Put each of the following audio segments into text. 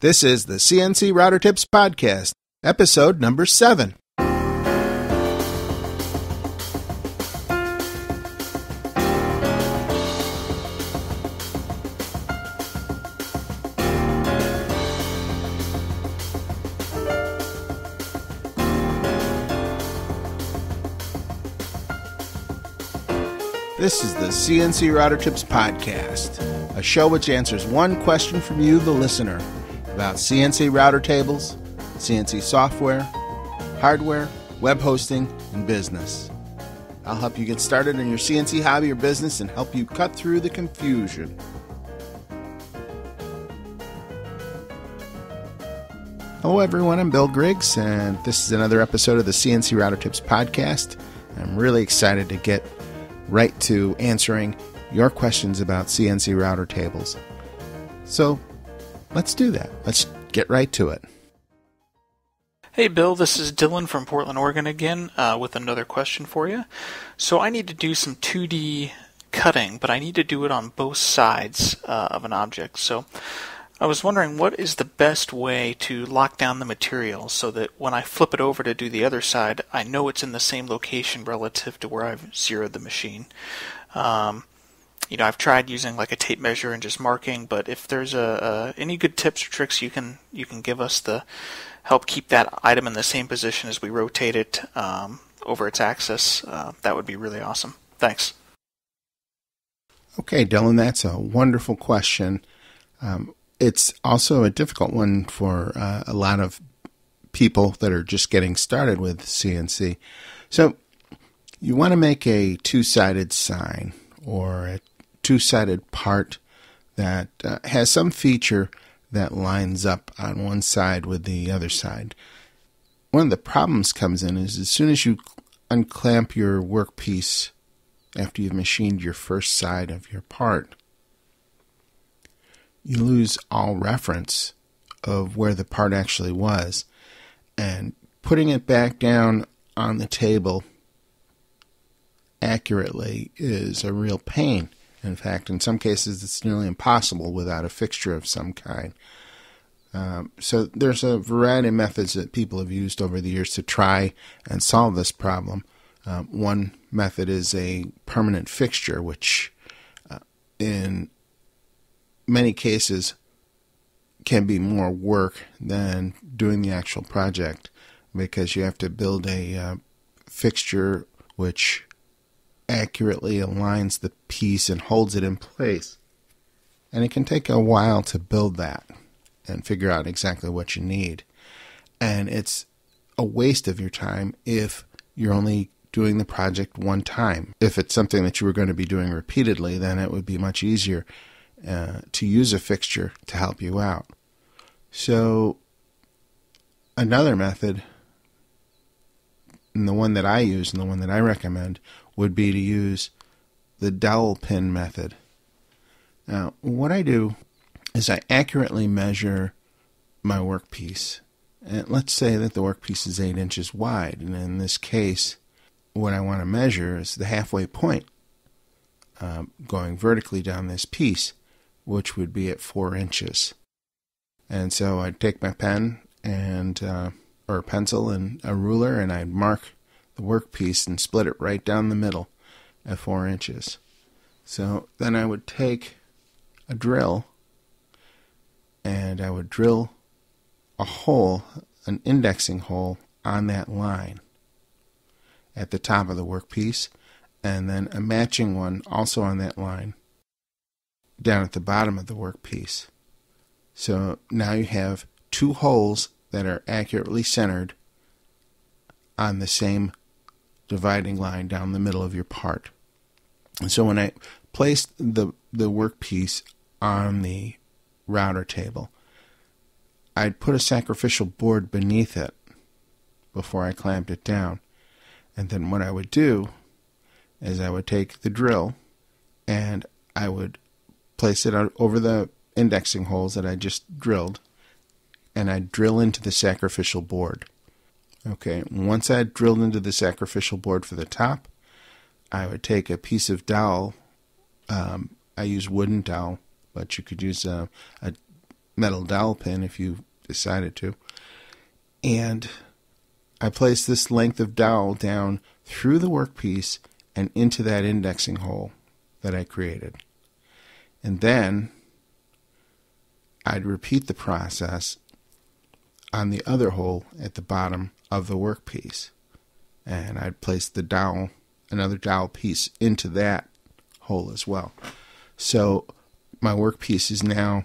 This is the CNC Router Tips Podcast, episode number 7. This is the CNC Router Tips Podcast, a show which answers one question from you, the listener, about CNC router tables, CNC software, hardware, web hosting, and business. I'll help you get started in your CNC hobby or business and help you cut through the confusion. Hello everyone, I'm Bill Griggs, and this is another episode of the CNC Router Tips Podcast. I'm really excited to get right to answering your questions about CNC router tables. So, let's do that. Let's get right to it. Hey Bill, this is Dylan from Portland, Oregon again with another question for you. So I need to do some 2D cutting, but I need to do it on both sides of an object. So I was wondering, what is the best way to lock down the material so that when I flip it over to do the other side, I know it's in the same location relative to where I've zeroed the machine? I've tried using like a tape measure and just marking, but if there's any good tips or tricks you can give us to help keep that item in the same position as we rotate it over its axis, that would be really awesome. Thanks. Okay, Dylan, that's a wonderful question. It's also a difficult one for a lot of people that are just getting started with CNC. So you want to make a two-sided sign or a two-sided part that has some feature that lines up on one side with the other side. One of the problems comes in is as soon as you unclamp your workpiece after you've machined your first side of your part, you lose all reference of where the part actually was, and putting it back down on the table accurately is a real pain. In fact, in some cases, it's nearly impossible without a fixture of some kind. So there's a variety of methods that people have used over the years to try and solve this problem. One method is a permanent fixture, which in many cases can be more work than doing the actual project, because you have to build a fixture which accurately aligns the piece and holds it in place. And it can take a while to build that and figure out exactly what you need. And it's a waste of your time if you're only doing the project one time. If it's something that you were going to be doing repeatedly, then it would be much easier to use a fixture to help you out. So another method, and the one that I use and the one that I recommend, would be to use the dowel pin method. Now, what I do is I accurately measure my workpiece. And let's say that the workpiece is 8 inches wide, and in this case, what I want to measure is the halfway point going vertically down this piece, which would be at 4 inches. And so I'd take my pen and or a pencil and a ruler, and I'd mark the workpiece and split it right down the middle at 4 inches. So then I would take a drill and I would drill a hole, an indexing hole on that line at the top of the workpiece, and then a matching one also on that line down at the bottom of the workpiece. So now you have two holes that are accurately centered on the same dividing line down the middle of your part. And so when I placed the workpiece on the router table, I'd put a sacrificial board beneath it before I clamped it down. And then what I would do is I would take the drill and I would place it out over the indexing holes that I just drilled, and I'd drill into the sacrificial board. Okay, once I drilled into the sacrificial board for the top, I would take a piece of dowel. I use wooden dowel, but you could use a metal dowel pin if you decided to. And I place this length of dowel down through the workpiece and into that indexing hole that I created. And then I'd repeat the process on the other hole at the bottom of the workpiece. And I'd place the dowel, another dowel piece, into that hole as well. So my workpiece is now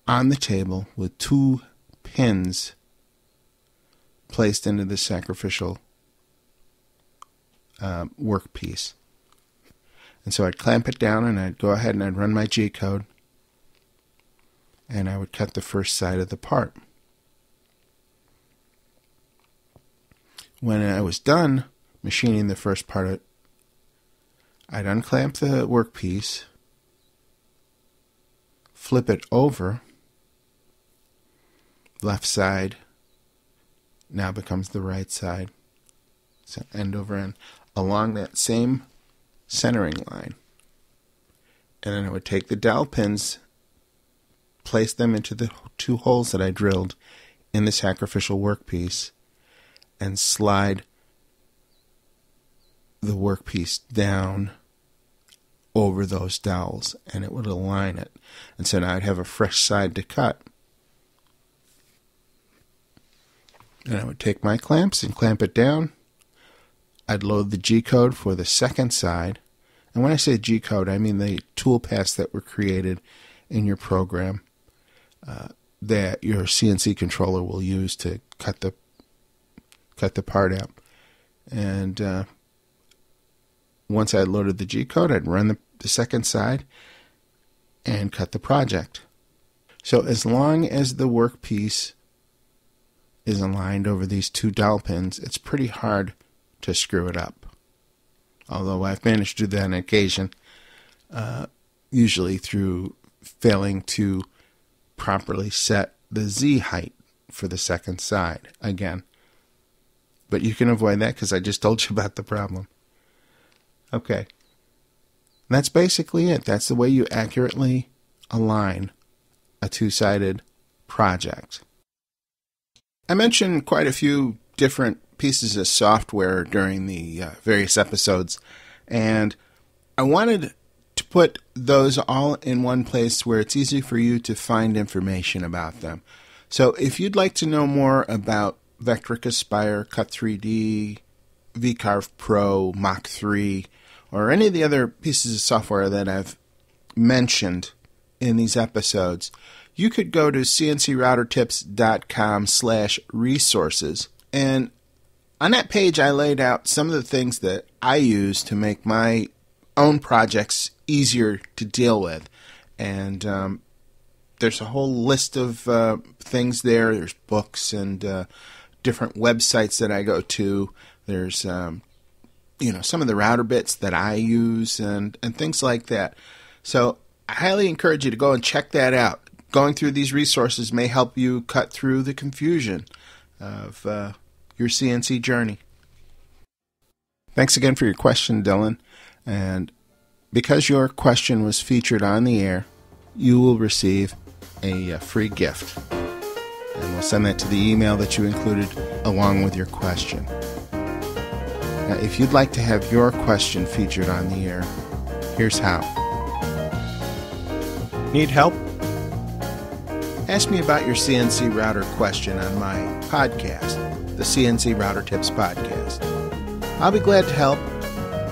on the table with 2 pins placed into the sacrificial workpiece. And so I'd clamp it down, and I'd go ahead and I'd run my G-code, and I would cut the first side of the part. When I was done machining the first part, I'd unclamp the workpiece, flip it over, left side now becomes the right side, so end over end, along that same centering line. And then I would take the dowel pins, place them into the 2 holes that I drilled in the sacrificial workpiece, and slide the workpiece down over those dowels, and it would align it. And so now I'd have a fresh side to cut. And I would take my clamps and clamp it down. I'd load the G-code for the second side. And when I say G-code, I mean the toolpaths that were created in your program that your CNC controller will use to cut the part out. And once I loaded the G-code, I'd run the second side and cut the project. So as long as the workpiece is aligned over these 2 dowel pins, it's pretty hard to screw it up. Although I've managed to do that on occasion, usually through failing to properly set the Z height for the second side again. But you can avoid that because I just told you about the problem. Okay. That's basically it. That's the way you accurately align a 2-sided project. I mentioned quite a few different pieces of software during the various episodes, and I wanted to put those all in one place where it's easy for you to find information about them. So if you'd like to know more about Vectric Aspire, Cut3D, VCarve Pro, Mach 3, or any of the other pieces of software that I've mentioned in these episodes, you could go to cncroutertips.com/resources. And on that page, I laid out some of the things that I use to make my own projects easier to deal with. And there's a whole list of things there. There's books and different websites that I go to. There's some of the router bits that I use and things like that. So I highly encourage you to go and check that out. Going through these resources may help you cut through the confusion of your CNC journey. Thanks again for your question, Dylan. And because your question was featured on the air, you will receive a free gift. And we'll send that to the email that you included along with your question. Now, if you'd like to have your question featured on the air, here's how. Need help? Ask me about your CNC router question on my podcast, the CNC Router Tips Podcast. I'll be glad to help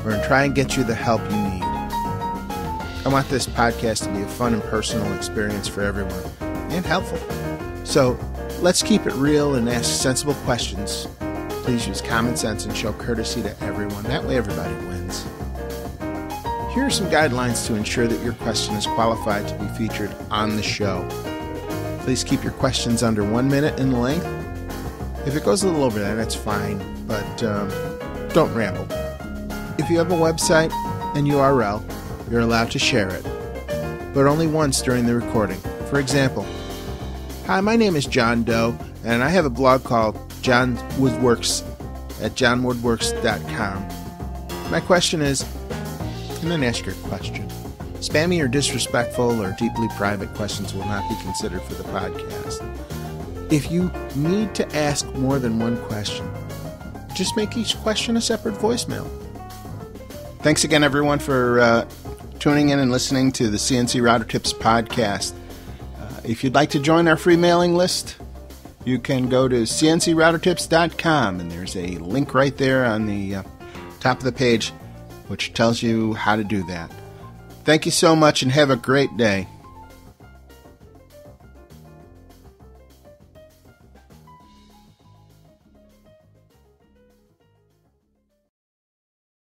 or try and get you the help you need. I want this podcast to be a fun and personal experience for everyone and helpful. So let's keep it real and ask sensible questions. Please use common sense and show courtesy to everyone. That way everybody wins. Here are some guidelines to ensure that your question is qualified to be featured on the show. Please keep your questions under 1 minute in length. If it goes a little over that, that's fine, but don't ramble. If you have a website and URL, you're allowed to share it, but only once during the recording. For example, hi, my name is John Doe, and I have a blog called John Woodworks at johnwoodworks.com. My question is, and then ask your question. Spammy or disrespectful or deeply private questions will not be considered for the podcast. If you need to ask more than one question, just make each question a separate voicemail. Thanks again, everyone, for tuning in and listening to the CNC Router Tips podcast. If you'd like to join our free mailing list, you can go to CNCRoutertips.com, and there's a link right there on the top of the page which tells you how to do that. Thank you so much, and have a great day.